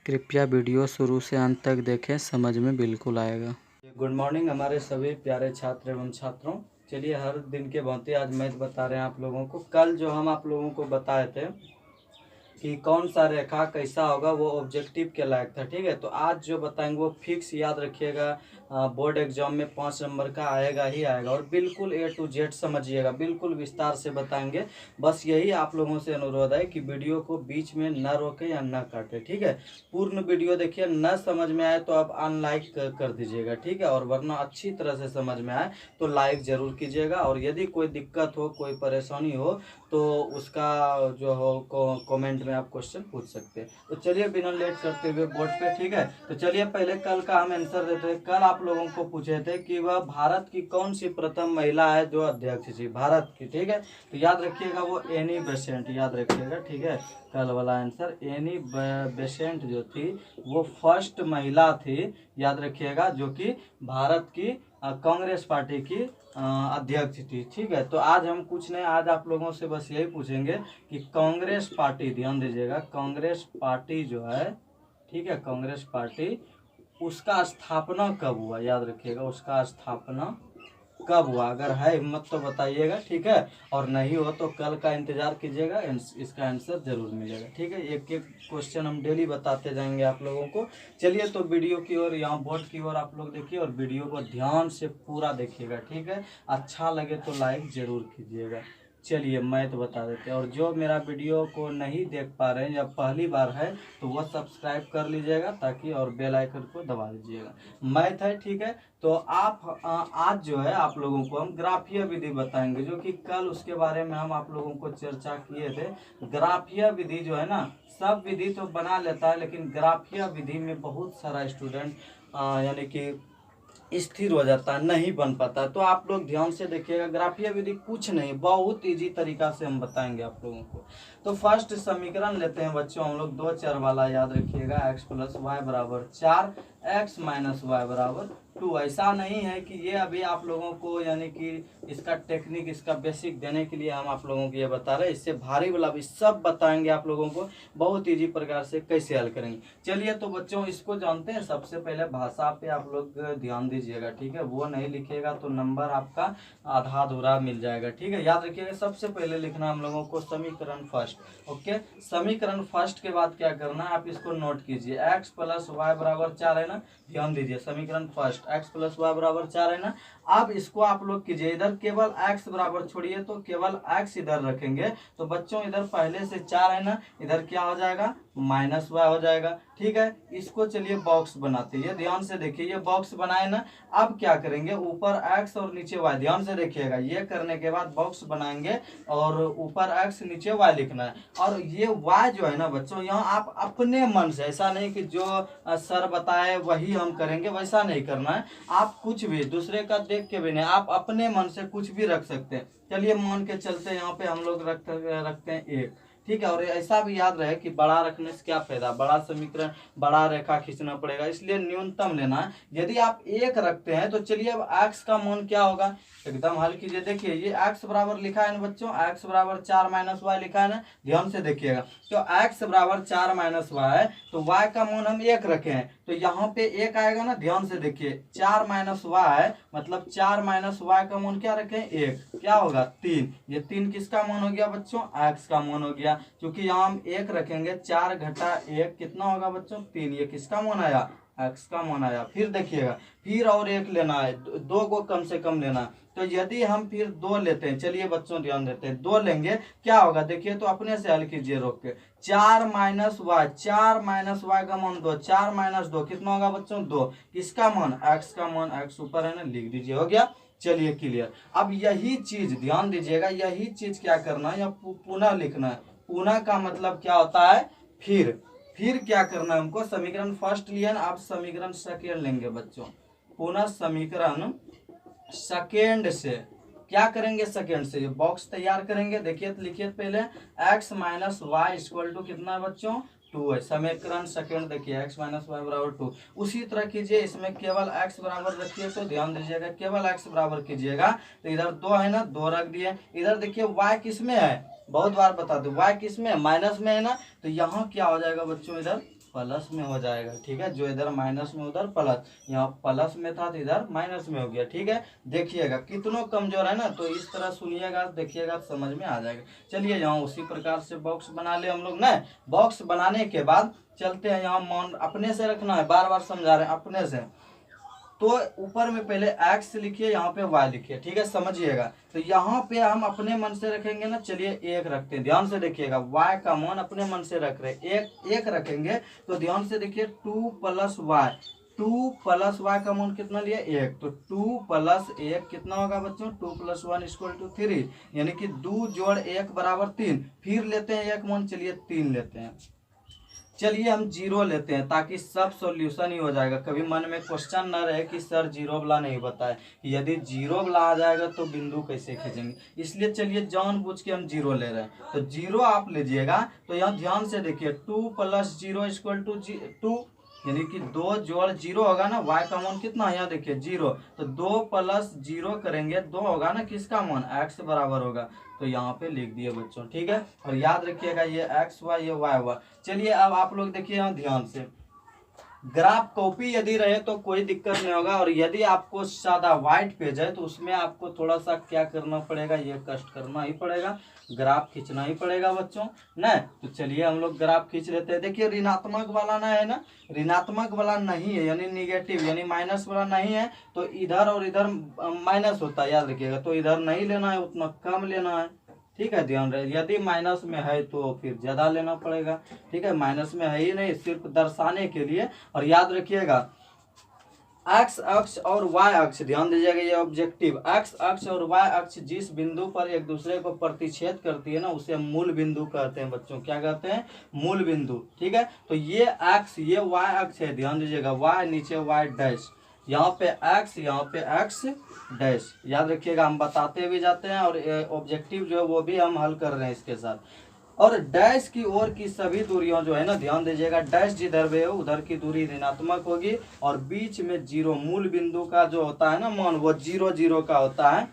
कृपया वीडियो शुरू से अंत तक देखें, समझ में बिल्कुल आएगा। गुड मॉर्निंग हमारे सभी प्यारे छात्र एवं छात्रों। चलिए हर दिन के भांति आज मैथ बता रहे हैं आप लोगों को। कल जो हम आप लोगों को बताए थे कि कौन सा रेखा कैसा होगा वो ऑब्जेक्टिव के लायक था, ठीक है। तो आज जो बताएंगे वो फिक्स याद रखिएगा, बोर्ड एग्जाम में 5 नंबर का आएगा ही आएगा और बिल्कुल A to Z समझिएगा, बिल्कुल विस्तार से बताएंगे। बस यही आप लोगों से अनुरोध है कि वीडियो को बीच में न रोकें या न काटें, ठीक है। पूर्ण वीडियो देखिए, न समझ में आए तो आप अनलाइक कर दीजिएगा, ठीक है। और वरना अच्छी तरह से समझ में आए तो लाइक जरूर कीजिएगा। और यदि कोई दिक्कत हो, कोई परेशानी हो तो उसका जो हो कमेंट में आप क्वेश्चन पूछ सकते हैं। तो चलिए बिना लेट करते हुए बोर्ड पे, ठीक है। तो चलिए पहले कल का हम आंसर देते हैं। कल आप लोगों को पूछे थे कि वह भारत की कौन सी प्रथम महिला है जो अध्यक्ष थी भारत की, ठीक है। तो याद रखिएगा वो एनी बेसेंट, याद रखिएगा, ठीक है। कल वाला आंसर एनी बेसेंट जो थी वो फर्स्ट महिला थी, याद रखिएगा, जो कि भारत की कांग्रेस पार्टी की अध्यक्ष थी, ठीक है। तो आज हम कुछ नहीं, आज आप लोगों से बस यही पूछेंगे कि कांग्रेस पार्टी, ध्यान दीजिएगा, कांग्रेस पार्टी जो है, ठीक है, कांग्रेस पार्टी उसका स्थापना कब हुआ, याद रखिएगा, उसका स्थापना कब हुआ। अगर है हिम्मत तो बताइएगा, ठीक है। और नहीं हो तो कल का इंतजार कीजिएगा, इसका आंसर जरूर मिलेगा, ठीक है। एक एक क्वेश्चन हम डेली बताते जाएंगे आप लोगों को। चलिए तो वीडियो की ओर, यहाँ बोर्ड की ओर आप लोग देखिए और वीडियो को ध्यान से पूरा देखिएगा, ठीक है। अच्छा लगे तो लाइक जरूर कीजिएगा। चलिए मैथ बता देते हैं। और जो मेरा वीडियो को नहीं देख पा रहे हैं या पहली बार है तो वह सब्सक्राइब कर लीजिएगा ताकि, और बेल आइकन को दबा दीजिएगा। मैथ है, ठीक है। तो आप आज जो है आप लोगों को हम ग्राफीय विधि बताएंगे, जो कि कल उसके बारे में हम आप लोगों को चर्चा किए थे। ग्राफीय विधि जो है ना, सब विधि तो बना लेता है लेकिन ग्राफीय विधि में बहुत सारा स्टूडेंट यानी कि स्थिर हो जाता है, नहीं बन पाता। तो आप लोग ध्यान से देखिएगा, ग्राफीय विधि कुछ नहीं, बहुत इजी तरीका से हम बताएंगे आप लोगों को। तो फर्स्ट समीकरण लेते हैं बच्चों हम लोग, 2 चर वाला, याद रखिएगा, x + y = 4, x - y = 2। ऐसा नहीं है कि ये अभी आप लोगों को यानी कि इसका टेक्निक, इसका बेसिक देने के लिए हम आप लोगों को ये बता रहे हैं। इससे भारी वाला भी सब बताएंगे आप लोगों को बहुत इजी प्रकार से कैसे हल करेंगे। चलिए तो बच्चों इसको जानते हैं। सबसे पहले भाषा पे आप लोग ध्यान दीजिएगा, ठीक है। वो नहीं लिखिएगा तो नंबर आपका आधा अधूरा मिल जाएगा, ठीक है। याद रखिएगा, सबसे पहले लिखना हम लोगों को समीकरण फर्स्ट, ओके। समीकरण फर्स्ट के बाद क्या करना है, आप इसको नोट कीजिए। x + y = 4 है ना, ध्यान दीजिए, समीकरण फर्स्ट x + y = 4 है ना। अब इसको आप लोग कीजिए, इधर केवल x बराबर छोड़िए तो केवल x इधर रखेंगे। तो बच्चों इधर पहले से 4 है ना, इधर क्या हो जाएगा, -y हो जाएगा, ठीक है। इसको चलिए बॉक्स बनाते हैं, ध्यान से देखिए, ये बॉक्स बनाए ना। अब क्या करेंगे, ऊपर x और नीचे y, ध्यान से देखिएगा, ये करने के बाद बॉक्स बनाएंगे और ऊपर x नीचे y लिखना है। और ये y जो है ना बच्चों, यहाँ आप अपने मन से, ऐसा नहीं कि जो सर बताए वही हम करेंगे, वैसा नहीं करना है। आप कुछ भी दूसरे का देख के भी नहीं, आप अपने मन से कुछ भी रख सकते हैं। चलिए मान के चलते यहाँ पे हम लोग रखते हैं 1, ठीक है। और ऐसा भी याद रहे कि बड़ा रखने से क्या फायदा, बड़ा समीकरण, बड़ा रेखा खींचना पड़ेगा, इसलिए न्यूनतम लेना है। यदि आप 1 रखते हैं तो चलिए अब x का मान क्या होगा, एकदम हल कीजिए। देखिए ये x बराबर लिखा है ना बच्चों, x बराबर 4 - y लिखा है ना, ध्यान से देखिएगा। तो x बराबर 4 - y है तो y का मान हम 1 रखे हैं, तो यहाँ पे 1 आएगा ना, ध्यान से देखिए, 4 - y मतलब 4 - y का मान क्या रखें, 1, क्या होगा 3। ये 3 किसका मान हो गया बच्चों, x का मान हो गया, क्योंकि यहाँ हम 1 रखेंगे, 4 - 1 कितना होगा बच्चों, 3। ये किसका मान आया, x का मान आया। फिर देखिएगा, फिर और 1 लेना है, 2 को कम से कम लेना है। तो यदि हम फिर 2 लेते हैं, चलिए बच्चों ध्यान देते हैं, 2 लेंगे क्या होगा, देखिए तो अपने से हल कीजिए रोक के। 4 - y, 4 - y का मान 2, 4 - 2 कितना होगा बच्चों, 2। किसका मान, x का मान, x ऊपर है ना, लिख दीजिए, हो गया। चलिए क्लियर। अब यही चीज ध्यान दीजिएगा, यही चीज क्या करना है, या पुनः लिखना है। पुनः का मतलब क्या होता है, फिर क्या करना है हमको, समीकरण फर्स्ट लिया ना, आप समीकरण सेकेंड लेंगे बच्चों। पुनः समीकरण सेकेंड से क्या करेंगे, सेकेंड से ये बॉक्स तैयार करेंगे। देखिए तो लिखिए पहले, x - y = कितना है बच्चों, 2 है। समीकरण सेकेंड देखिए, x - y = 2। उसी तरह कीजिए, इसमें केवल x बराबर रखिए, तो ध्यान दीजिएगा, केवल x बराबर कीजिएगा। तो इधर 2 है ना, 2 रख दिए। इधर देखिए y किस में है, बहुत बार बता दो, y किस में है, माइनस में है ना, तो यहाँ क्या हो जाएगा बच्चों, इधर प्लस में हो जाएगा। ठीक है, जो इधर माइनस में उधर प्लस, यहाँ प्लस में था तो इधर माइनस में हो गया। ठीक है, देखिएगा कितनों कमजोर है ना, तो इस तरह सुनिएगा, देखिएगा समझ में आ जाएगा। चलिए यहाँ उसी प्रकार से बॉक्स बना ले हम लोग ना। बॉक्स बनाने के बाद चलते हैं यहाँ, मान अपने से रखना है, बार बार समझा रहे हैं अपने से। तो ऊपर में पहले x लिखिए, यहाँ पे y लिखिए। ठीक है, समझिएगा। तो यहाँ पे हम अपने मन से रखेंगे ना, चलिए एक रखते हैं, ध्यान से देखिएगा। y का मान अपने मन से रख रहे हैं, एक रखेंगे। तो ध्यान से देखिए, 2 + y, 2 + y का मान कितना लिया, 1। तो 2 + 1 कितना होगा बच्चों, 2 + 1 = 3, यानी कि 2 + 1 = 3। फिर लेते हैं एक मान, चलिए 3 लेते हैं। चलिए हम 0 लेते हैं, ताकि सब सॉल्यूशन ही हो जाएगा। कभी मन में क्वेश्चन ना रहे कि सर 0 वाला नहीं बताए, यदि 0 वाला आ जाएगा तो बिंदु कैसे खींचेंगे। इसलिए चलिए जानबूझ के हम 0 ले रहे हैं। तो 0 आप लीजिएगा। तो यहाँ ध्यान से देखिए, 2 + 0 = 2, यानी कि 2 जोड़ 0 होगा ना, y का मान कितना है, यहाँ देखिए 0। तो 2 + 0 करेंगे, 2 होगा ना, किसका मान, x बराबर होगा। तो यहाँ पे लिख दिए बच्चों। ठीक है, और याद रखिएगा ये x हुआ, ये y हुआ। चलिए अब आप लोग देखिए यहाँ ध्यान से, ग्राफ कॉपी यदि रहे तो कोई दिक्कत नहीं होगा, और यदि आपको सादा व्हाइट पेज है तो उसमें आपको थोड़ा सा क्या करना पड़ेगा, ये कष्ट करना ही पड़ेगा, ग्राफ खींचना ही पड़ेगा बच्चों ना। तो चलिए हम लोग ग्राफ खींच लेते हैं। देखिए ऋणात्मक वाला ना है ना, ऋणात्मक वाला नहीं है, यानी निगेटिव यानी माइनस वाला नहीं है, तो इधर और इधर माइनस होता है, याद रखिएगा। तो इधर नहीं लेना है, उतना कम लेना है। ठीक है, ध्यान रहे, यदि माइनस में है तो फिर ज्यादा लेना पड़ेगा। ठीक है, माइनस में है ही नहीं, सिर्फ दर्शाने के लिए। और याद रखिएगा, एक्स अक्ष और वाई अक्ष, ध्यान दीजिएगा, ये ऑब्जेक्टिव एक्स अक्ष और वाई अक्ष जिस बिंदु पर एक दूसरे को प्रतिच्छेद करती है ना, उसे मूल बिंदु कहते हैं बच्चों। क्या कहते हैं, मूल बिंदु। ठीक है, तो ये एक्स, ये वाई अक्ष है, ध्यान दीजिएगा, वाई नीचे वाई डैश, यहाँ पे एक्स, यहाँ पे एक्स डैश, याद रखिएगा। हम बताते भी जाते हैं, और ऑब्जेक्टिव जो है वो भी हम हल कर रहे हैं इसके साथ। और डैश की ओर की सभी दूरियों जो है ना, ध्यान दीजिएगा, डैश जिधर भी हो उधर की दूरी ऋणात्मक होगी, और बीच में 0, मूल बिंदु का जो होता है ना मान, वो 0 0 का होता है।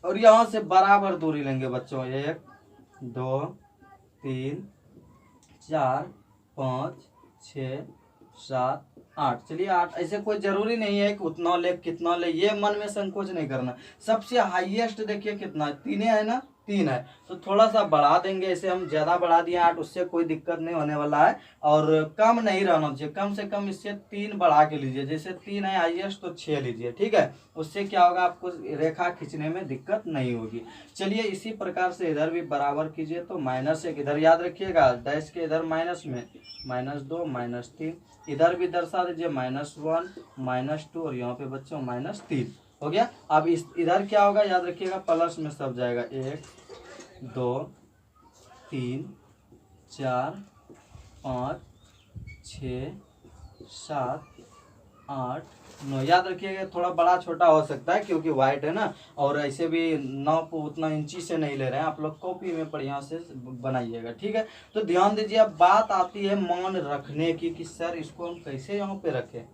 और यहाँ से बराबर दूरी लेंगे बच्चों, 1 2 3 4 5 6 7 8। चलिए 8, ऐसे कोई जरूरी नहीं है कि उतना ले कितना ले, ये मन में संकोच नहीं करना। सबसे हाईएस्ट देखिए कितना है, 3 है ना, 3 है। तो थोड़ा सा बढ़ा देंगे, इसे हम ज्यादा बढ़ा दिए 8, उससे कोई दिक्कत नहीं होने वाला है। और कम नहीं रहना चाहिए, कम से कम इससे 3 बढ़ा के लीजिए, जैसे 3 है हाईएस्ट तो 6 लीजिए। ठीक है, उससे क्या होगा, आपको रेखा खींचने में दिक्कत नहीं होगी। चलिए इसी प्रकार से इधर भी बराबर कीजिए। तो -1 इधर, याद रखिएगा, डैश के इधर माइनस में -2 -3, इधर भी दर्शा दीजिए, -1 -2, और यहाँ पे बच्चों -3 हो गया। अब इस इधर क्या होगा, याद रखिएगा, प्लस में सब जाएगा, 1 2 3 4 5 6 7 8 9, याद रखिएगा। थोड़ा बड़ा छोटा हो सकता है क्योंकि व्हाइट है ना, और ऐसे भी नाप उतना इंची से नहीं ले रहे हैं, आप लोग कॉपी में बढ़िया से बनाइएगा। ठीक है, तो ध्यान दीजिए, अब बात आती है मान रखने की, कि सर इसको हम कैसे यहाँ पे रखें।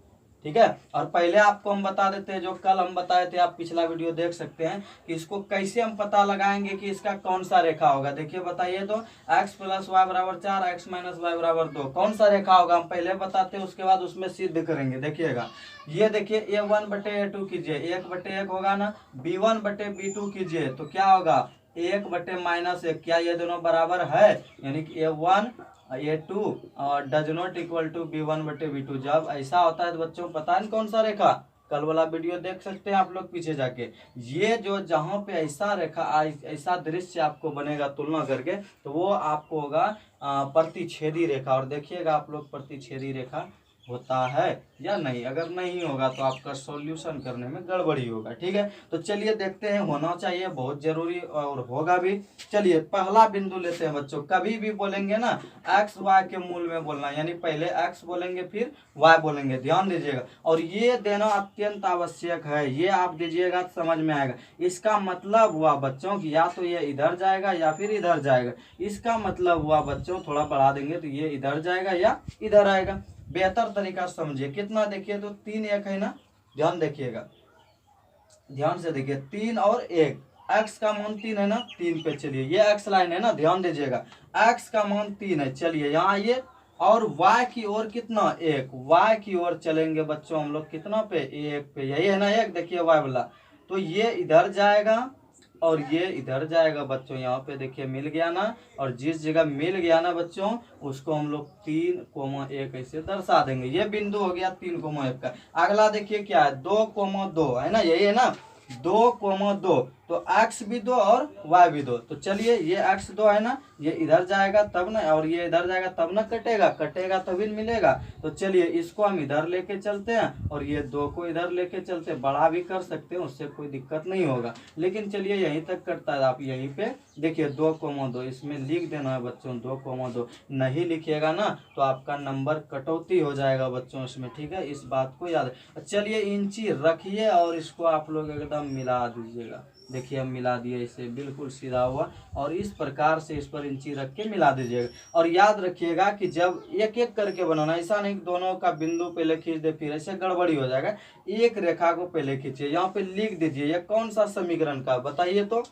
ठीक है, और पहले आपको हम बता देते हैं, जो कल हम बताए थे, आप पिछला वीडियो देख सकते हैं, कि इसको कैसे हम पता लगाएंगे कि इसका कौन सा रेखा होगा। देखिए बताइए तो, x + y = 4, x - y = 2, कौन सा रेखा होगा हम पहले बताते हैं, उसके बाद उसमें सिद्ध करेंगे। देखिएगा, ये देखिए, a1/a2 कीजिए, 1/1 होगा ना, b1/b2 कीजिए, तो क्या होगा, 1/-1, क्या ये दोनों बराबर है, यानी कि a1 a2 और does not equal to b1/b2। जब ऐसा होता है तो बच्चों पता है कौन सा रेखा, कल वाला वीडियो देख सकते हैं आप लोग पीछे जाके। ये जो जहाँ पे ऐसा रेखा, ऐसा दृश्य आपको बनेगा तुलना करके, तो वो आपको होगा प्रतिच्छेदी रेखा। और देखिएगा आप लोग, प्रतिच्छेदी रेखा होता है या नहीं, अगर नहीं होगा तो आपका सॉल्यूशन करने में गड़बड़ी होगा। ठीक है, तो चलिए देखते हैं, होना चाहिए, बहुत जरूरी और होगा भी। चलिए पहला बिंदु लेते हैं बच्चों, कभी भी बोलेंगे ना एक्स वाई के मूल में बोलना, यानी पहले एक्स बोलेंगे फिर वाई बोलेंगे, ध्यान दीजिएगा। और ये देना अत्यंत आवश्यक है, ये आप दीजिएगा तो समझ में आएगा। इसका मतलब हुआ बच्चों कि या तो ये इधर जाएगा या फिर इधर जाएगा। इसका मतलब हुआ बच्चों, थोड़ा बढ़ा देंगे तो ये इधर जाएगा या इधर आएगा। बेहतर तरीका समझिए, कितना देखिए तो 3 1 है ना, ध्यान देखिएगा, ध्यान से देखिए, 3 और 1, x का मान 3 है ना, 3 पे चलिए, ये x लाइन है ना, ध्यान दीजिएगा, x का मान 3 है। चलिए यहाँ आइए, और y की ओर कितना 1, y की ओर चलेंगे बच्चों हम लोग कितना पे 1 पे, यही है ना 1, देखिए y वाला, तो ये इधर जाएगा और ये इधर जाएगा बच्चों, यहाँ पे देखिए मिल गया ना, और जिस जगह मिल गया ना बच्चों उसको हम लोग 3,1 ऐसे दर्शा देंगे। ये बिंदु हो गया 3,1 का। अगला देखिए क्या है 2,2 है ना, यही है ना 2,2, तो x भी 2 और y भी 2, तो चलिए ये x 2 है ना, ये इधर जाएगा तब ना, और ये इधर जाएगा तब ना, कटेगा तभी मिलेगा। तो चलिए इसको हम इधर लेके चलते हैं और ये 2 को इधर लेके चलते हैं, बड़ा भी कर सकते हैं, उससे कोई दिक्कत नहीं होगा, लेकिन चलिए यहीं तक करता है। आप यहीं पे देखिए 2,2 इसमें लिख देना है बच्चों, 2,2 नहीं लिखिएगा ना तो आपका नंबर कटौती हो जाएगा बच्चों इसमें, ठीक है, इस बात को याद है। चलिए इंची रखिए और इसको आप लोग एकदम मिला दीजिएगा, देखिए हम मिला दिए इसे, बिल्कुल सीधा हुआ, और इस प्रकार से इस पर इंची रख के मिला दीजिएगा। और याद रखिएगा कि जब एक एक करके बनाना, ऐसा नहीं दोनों का बिंदु पहले खींच दे फिर ऐसे गड़बड़ी हो जाएगा, एक रेखा को पहले खींचिए। यहाँ पे लिख दीजिए ये कौन सा समीकरण का बताइए तो।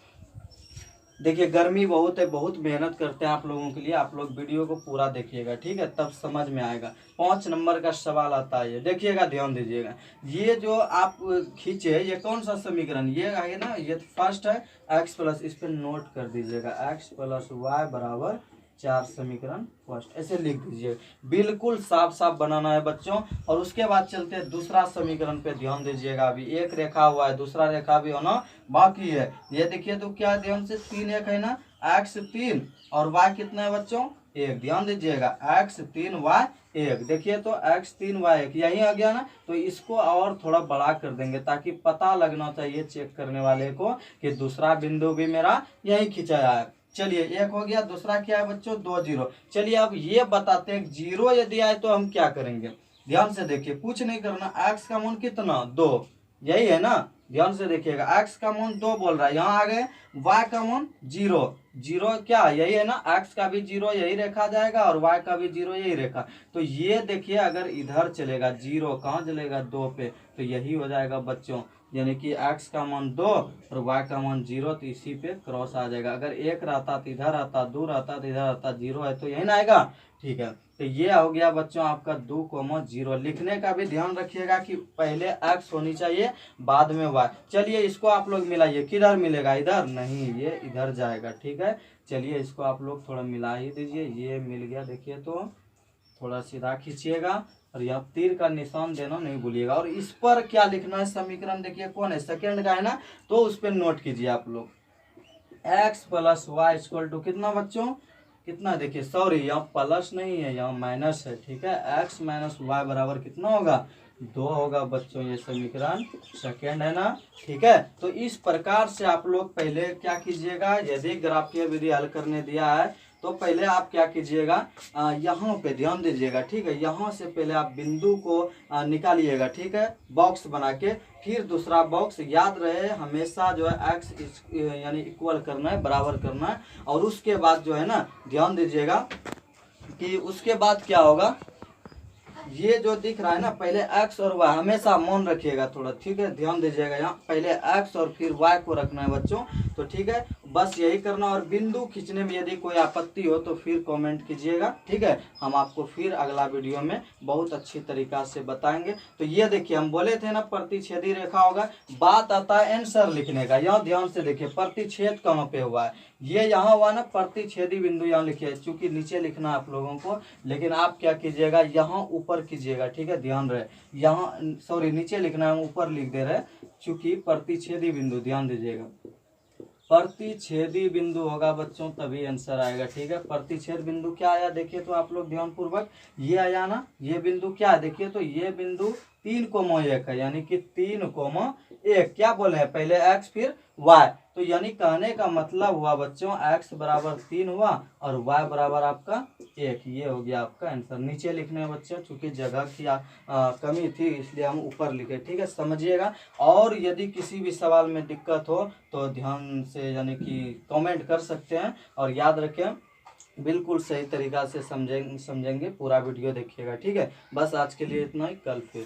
देखिए गर्मी बहुत है, बहुत मेहनत करते हैं आप लोगों के लिए, आप लोग वीडियो को पूरा देखिएगा, ठीक है, तब समझ में आएगा। 5 नंबर का सवाल आता है, ये देखिएगा, ध्यान दीजिएगा। ये जो आप खींचे ये कौन सा समीकरण, ये है ना, ये फर्स्ट है x प्लस, इस पर नोट कर दीजिएगा, x प्लस वाई बराबर 4 समीकरण फर्स्ट, ऐसे लिख दीजिए, बिल्कुल साफ साफ बनाना है बच्चों। और उसके बाद चलते हैं दूसरा समीकरण पे, ध्यान दीजिएगा, अभी एक रेखा हुआ है, दूसरा रेखा भी होना बाकी है। ये देखिए तो क्या ध्यान से 3 1 है ना, x 3 और y कितना है बच्चों 1, ध्यान दीजिएगा x 3 y 1, देखिए तो x 3 y 1 यही आ गया ना, तो इसको और थोड़ा बड़ा कर देंगे ताकि पता लगना चाहिए चेक करने वाले को कि दूसरा बिंदु भी मेरा यही खिंचाया है। चलिए एक हो गया, दूसरा क्या है बच्चों 2 0। चलिए अब ये बताते हैं 0 यदि आए तो हम क्या करेंगे, ध्यान से देखिए, कुछ नहीं करना, x का मान कितना 2, यही है ना, ध्यान से देखिएगा, x का मान 2 बोल रहा है, यहाँ आ गए, y का मान 0 0 क्या यही है ना, x का भी 0 यही रेखा जाएगा और y का भी 0 यही रेखा, तो ये देखिए अगर इधर चलेगा 0 कहाँ चलेगा 2 पे, तो यही हो जाएगा बच्चों, यानी कि x का मान 2 और y का मान 0, तो इसी पे क्रॉस आ जाएगा। अगर 1 रहता तो इधर आता, 2 रहता तो इधर आता, 0 है तो यही ना आएगा, ठीक है। तो ये हो गया बच्चों आपका 2,0। लिखने का भी ध्यान रखिएगा कि पहले x होनी चाहिए बाद में y। चलिए इसको आप लोग मिलाइए, किधर मिलेगा, इधर नहीं, ये इधर जाएगा, ठीक है। चलिए इसको आप लोग थोड़ा मिला ही दीजिए, ये मिल गया, देखिए तो थोड़ा सीधा खींचिएगा और यहाँ तीर का निशान देना नहीं भूलिएगा। और इस पर क्या लिखना है समीकरण, देखिए कौन है, सेकंड का है ना, तो उस पर नोट कीजिए आप लोग, x plus y equal to कितना बच्चों, कितना, देखिए सॉरी यहाँ प्लस नहीं है, यहाँ माइनस है, ठीक है, x माइनस वाई बराबर कितना होगा 2 होगा बच्चों, ये समीकरण सेकेंड है ना, ठीक है। तो इस प्रकार से आप लोग पहले क्या कीजिएगा, यदि ग्राफीय विधि हल करने दिया है तो पहले आप क्या कीजिएगा, यहाँ पे ध्यान दीजिएगा, ठीक है, यहाँ से पहले आप बिंदु को निकालिएगा, ठीक है, बॉक्स बना के, फिर दूसरा बॉक्स, याद रहे हमेशा जो है x यानी इक्वल करना है, बराबर करना है। और उसके बाद जो है ना ध्यान दीजिएगा कि उसके बाद क्या होगा, ये जो दिख रहा है ना, पहले x और y हमेशा मान रखिएगा थोड़ा, ठीक है, ध्यान दीजिएगा, यहाँ पहले x और फिर y को रखना है बच्चों, तो ठीक है, बस यही करना। और बिंदु खींचने में यदि कोई आपत्ति हो तो फिर कमेंट कीजिएगा, ठीक है, हम आपको फिर अगला वीडियो में बहुत अच्छी तरीका से बताएंगे। तो ये देखिए हम बोले थे ना प्रतिच्छेदी रेखा होगा, बात आता है आंसर लिखने का, यहाँ ध्यान से देखिए प्रतिच्छेद कहाँ पे हुआ है, ये यहाँ हुआ ना प्रतिच्छेदी बिंदु, यहाँ लिखिए, चूंकि नीचे लिखना है आप लोगों को, लेकिन आप क्या कीजिएगा यहाँ ऊपर कीजिएगा, ठीक है, ध्यान रहे, यहाँ सॉरी नीचे लिखना है, हम ऊपर लिख दे रहे हैं, चूंकि प्रतिच्छेदी बिंदु, ध्यान दीजिएगा, प्रतिच्छेदी बिंदु होगा बच्चों तभी आंसर आएगा, ठीक है। प्रतिच्छेद बिंदु क्या आया देखिए तो आप लोग ध्यान पूर्वक, ये आया ना, ये बिंदु क्या है देखिए तो, ये बिंदु 3,1 है, यानी कि 3,1, क्या बोले हैं पहले x फिर y, तो यानी कहने का मतलब हुआ बच्चों x बराबर 3 हुआ और y बराबर आपका 1, ये हो गया आपका आंसर। नीचे लिखने में बच्चों चूंकि जगह की कमी थी इसलिए हम ऊपर लिखे, ठीक है, समझिएगा। और यदि किसी भी सवाल में दिक्कत हो तो ध्यान से यानी कि कमेंट कर सकते हैं, और याद रखें बिल्कुल सही तरीका से समझेंगे, पूरा वीडियो देखिएगा, ठीक है। बस आज के लिए इतना ही, कल फिर।